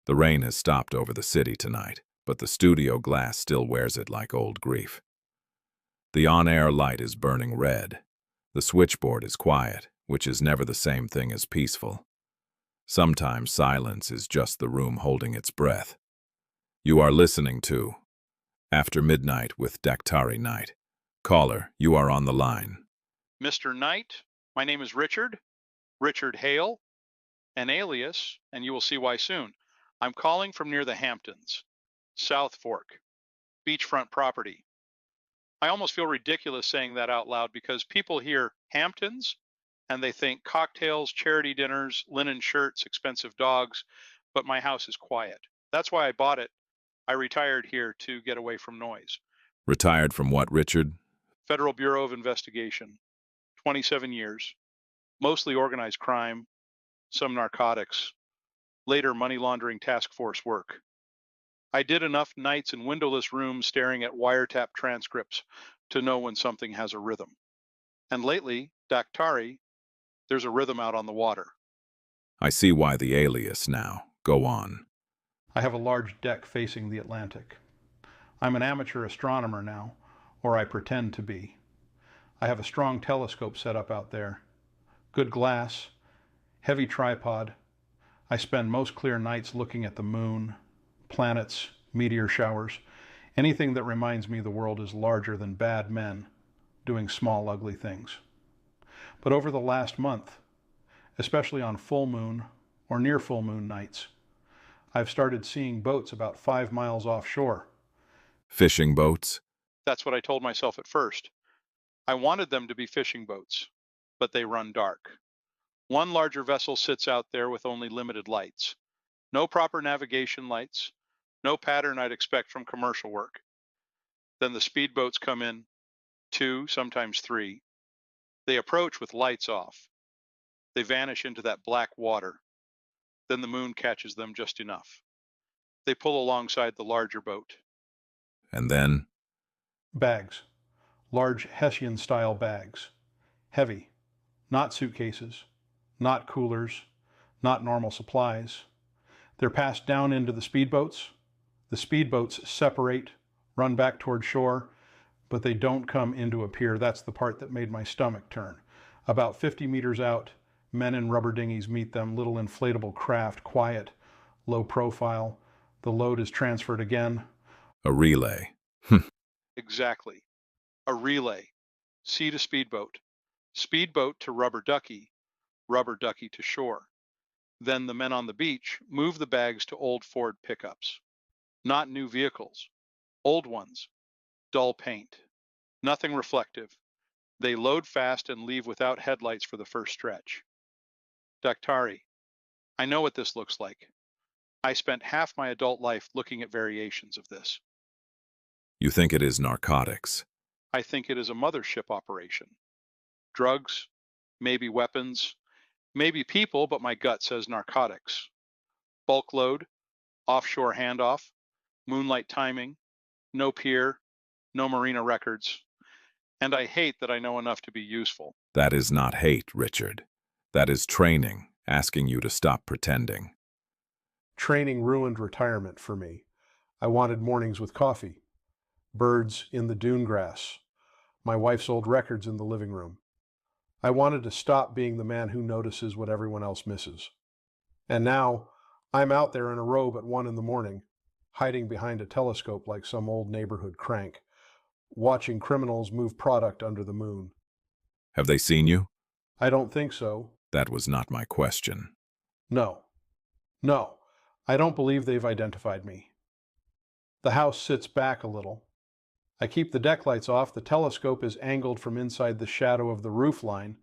The rain has stopped over the city tonight, but the studio glass still wears it like old grief. The on-air light is burning red. The switchboard is quiet, which is never the same thing as peaceful. Sometimes silence is just the room holding its breath. You are listening to After Midnight with Daktari Knight. Caller, you are on the line. Mr. Knight, my name is Richard Hale, an alias, and you will see why soon. I'm calling from near the Hamptons, South Fork, beachfront property. I almost feel ridiculous saying that out loud because people hear Hamptons and they think cocktails, charity dinners, linen shirts, expensive dogs, but my house is quiet. That's why I bought it. I retired here to get away from noise. Retired from what, Richard? Federal Bureau of Investigation, 27 years, mostly organized crime, some narcotics, later money laundering task force work. I did enough nights in windowless rooms staring at wiretap transcripts to know when something has a rhythm. And lately, Daktari, there's a rhythm out on the water. I see why the alias now. Go on. I have a large deck facing the Atlantic. I'm an amateur astronomer now, or I pretend to be. I have a strong telescope set up out there. Good glass, heavy tripod. I spend most clear nights looking at the moon, planets, meteor showers, anything that reminds me the world is larger than bad men doing small, ugly things. But over the last month, especially on full moon or near full moon nights, I've started seeing boats about 5 miles offshore. Fishing boats? That's what I told myself at first. I wanted them to be fishing boats, but they run dark. One larger vessel sits out there with only limited lights. No proper navigation lights, no pattern I'd expect from commercial work. Then the speedboats come in, 2, sometimes 3. They approach with lights off. They vanish into that black water. Then the moon catches them just enough. They pull alongside the larger boat. And then? Bags. Large hessian-style bags. Heavy. Not suitcases. Not coolers. Not normal supplies. They're passed down into the speedboats. The speedboats separate, run back toward shore, but they don't come into a pier. That's the part that made my stomach turn. About 50 meters out, men in rubber dinghies meet them, little inflatable craft, quiet, low profile. The load is transferred again. A relay. Exactly. A relay. Sea to speedboat. Speedboat to rubber ducky to shore. Then the men on the beach move the bags to old Ford pickups. Not new vehicles. Old ones. Dull paint. Nothing reflective. They load fast and leave without headlights for the first stretch. Daktari, I know what this looks like. I spent half my adult life looking at variations of this. You think it is narcotics? I think it is a mothership operation. Drugs, maybe weapons, maybe people, but my gut says narcotics. Bulk load, offshore handoff, moonlight timing, no pier, no marina records. And I hate that I know enough to be useful. That is not hate, Richard. That is training, asking you to stop pretending. Training ruined retirement for me. I wanted mornings with coffee, birds in the dune grass, my wife's old records in the living room. I wanted to stop being the man who notices what everyone else misses. And now, I'm out there in a robe at 1 in the morning, hiding behind a telescope like some old neighborhood crank, watching criminals move product under the moon. Have they seen you? I don't think so. That was not my question. No. I don't believe they've identified me. The house sits back a little. I keep the deck lights off. The telescope is angled from inside the shadow of the roof line,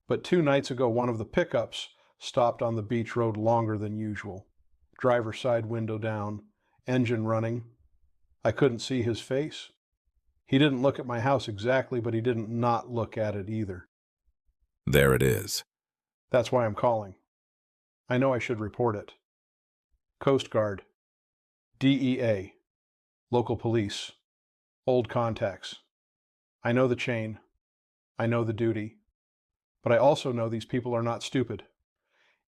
but 2 nights ago one of the pickups stopped on the beach road longer than usual. Driver's side window down, engine running. I couldn't see his face. He didn't look at my house exactly, but he didn't not look at it either. There it is. That's why I'm calling. I know I should report it. Coast Guard, DEA, local police, old contacts. I know the chain. I know the duty. But I also know these people are not stupid.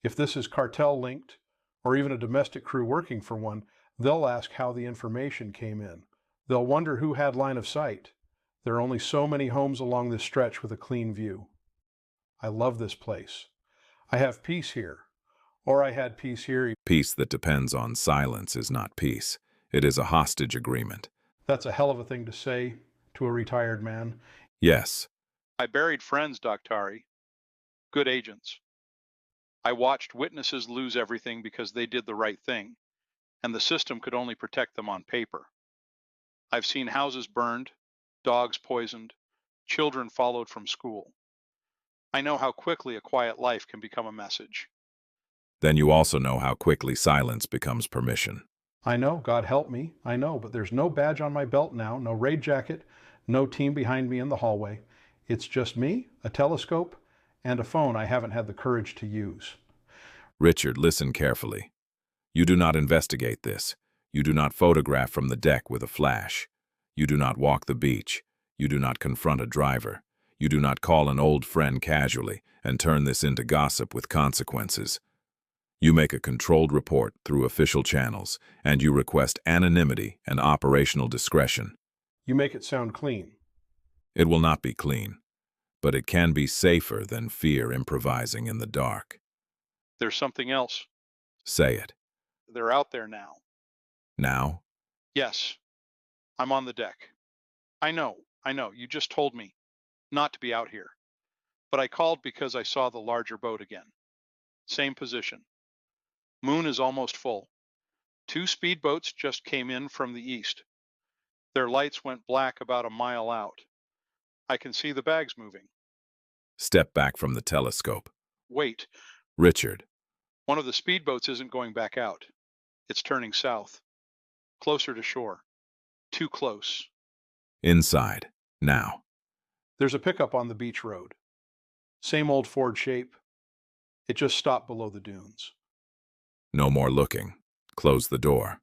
If this is cartel linked or even a domestic crew working for one, they'll ask how the information came in. They'll wonder who had line of sight. There are only so many homes along this stretch with a clean view. I love this place. I have peace here. Or I had peace here. Peace that depends on silence is not peace. It is a hostage agreement. That's a hell of a thing to say to a retired man. Yes. I buried friends, Daktari. Good agents. I watched witnesses lose everything because they did the right thing, and the system could only protect them on paper. I've seen houses burned, dogs poisoned, children followed from school. I know how quickly a quiet life can become a message. Then you also know how quickly silence becomes permission. I know, God help me, I know, but there's no badge on my belt now, no raid jacket, no team behind me in the hallway. It's just me, a telescope, and a phone I haven't had the courage to use. Richard, listen carefully. You do not investigate this. You do not photograph from the deck with a flash. You do not walk the beach. You do not confront a driver. You do not call an old friend casually and turn this into gossip with consequences. You make a controlled report through official channels, and you request anonymity and operational discretion. You make it sound clean. It will not be clean, but it can be safer than fear improvising in the dark. There's something else. Say it. They're out there now. Now? Yes, I'm on the deck. I know, you just told me not to be out here. But I called because I saw the larger boat again. Same position. Moon is almost full. 2 speedboats just came in from the east. Their lights went black about a mile out. I can see the bags moving. Step back from the telescope. Wait, Richard. one of the speedboats isn't going back out. It's turning south. Closer to shore. Too close. Inside. Now. There's a pickup on the beach road. Same old Ford shape. It just stopped below the dunes. No more looking. Close the door.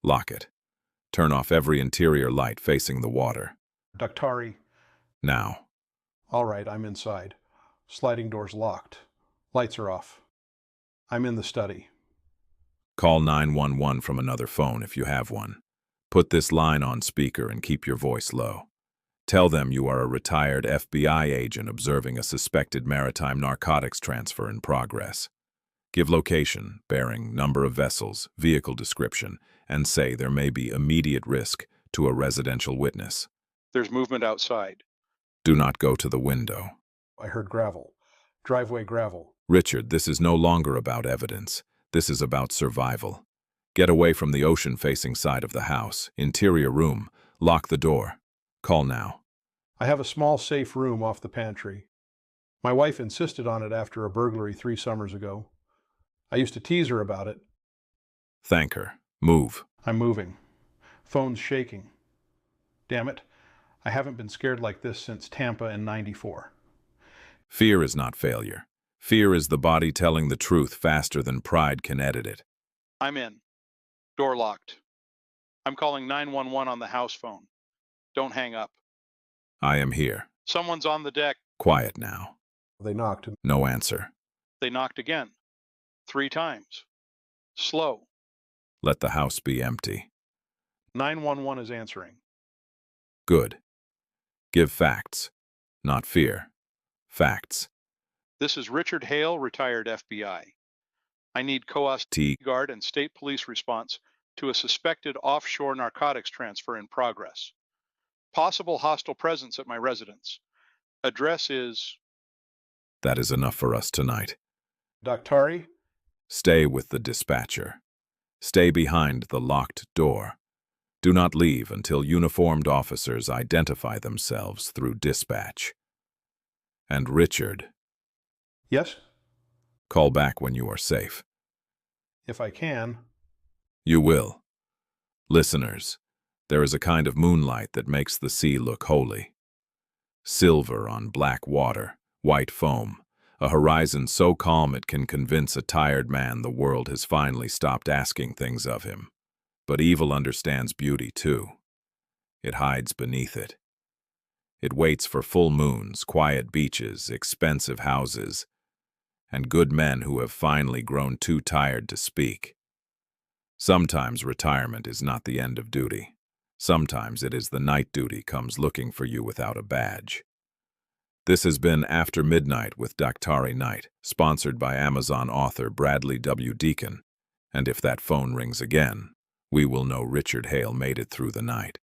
Lock it. Turn off every interior light facing the water. Daktari. Now. All right, I'm inside. Sliding door's locked. Lights are off. I'm in the study. Call 911 from another phone if you have one. Put this line on speaker and keep your voice low. Tell them you are a retired FBI agent observing a suspected maritime narcotics transfer in progress. Give location, bearing, number of vessels, vehicle description, and say there may be immediate risk to a residential witness. There's movement outside. Do not go to the window. I heard gravel. Driveway gravel. Richard, this is no longer about evidence. This is about survival. Get away from the ocean-facing side of the house. Interior room. Lock the door. Call now. I have a small safe room off the pantry. My wife insisted on it after a burglary 3 summers ago. I used to tease her about it. Thank her. Move. I'm moving. Phone's shaking. Damn it. I haven't been scared like this since Tampa in '94. Fear is not failure. Fear is the body telling the truth faster than pride can edit it. I'm in. Door locked. I'm calling 911 on the house phone. Don't hang up. I am here. Someone's on the deck. Quiet now. They knocked. No answer. They knocked again. 3 times. Slow. Let the house be empty. 911 is answering. Good. Give facts, not fear. Facts. This is Richard Hale, retired FBI. I need Coast Guard and State Police response to a suspected offshore narcotics transfer in progress. Possible hostile presence at my residence. Address is... That is enough for us tonight. Daktari? Stay with the dispatcher. Stay behind the locked door. Do not leave until uniformed officers identify themselves through dispatch. And Richard, Yes? call back when you are safe. If I can. You will. Listeners, there is a kind of moonlight that makes the sea look holy. Silver on black water, white foam, a horizon so calm it can convince a tired man the world has finally stopped asking things of him. But evil understands beauty too. It hides beneath it. It waits for full moons, quiet beaches, expensive houses, and good men who have finally grown too tired to speak. Sometimes retirement is not the end of duty. Sometimes it is the night duty comes looking for you without a badge. This has been After Midnight with Daktari Knight, sponsored by Amazon author Bradley W. Deacon. And if that phone rings again, we will know Richard Hale made it through the night.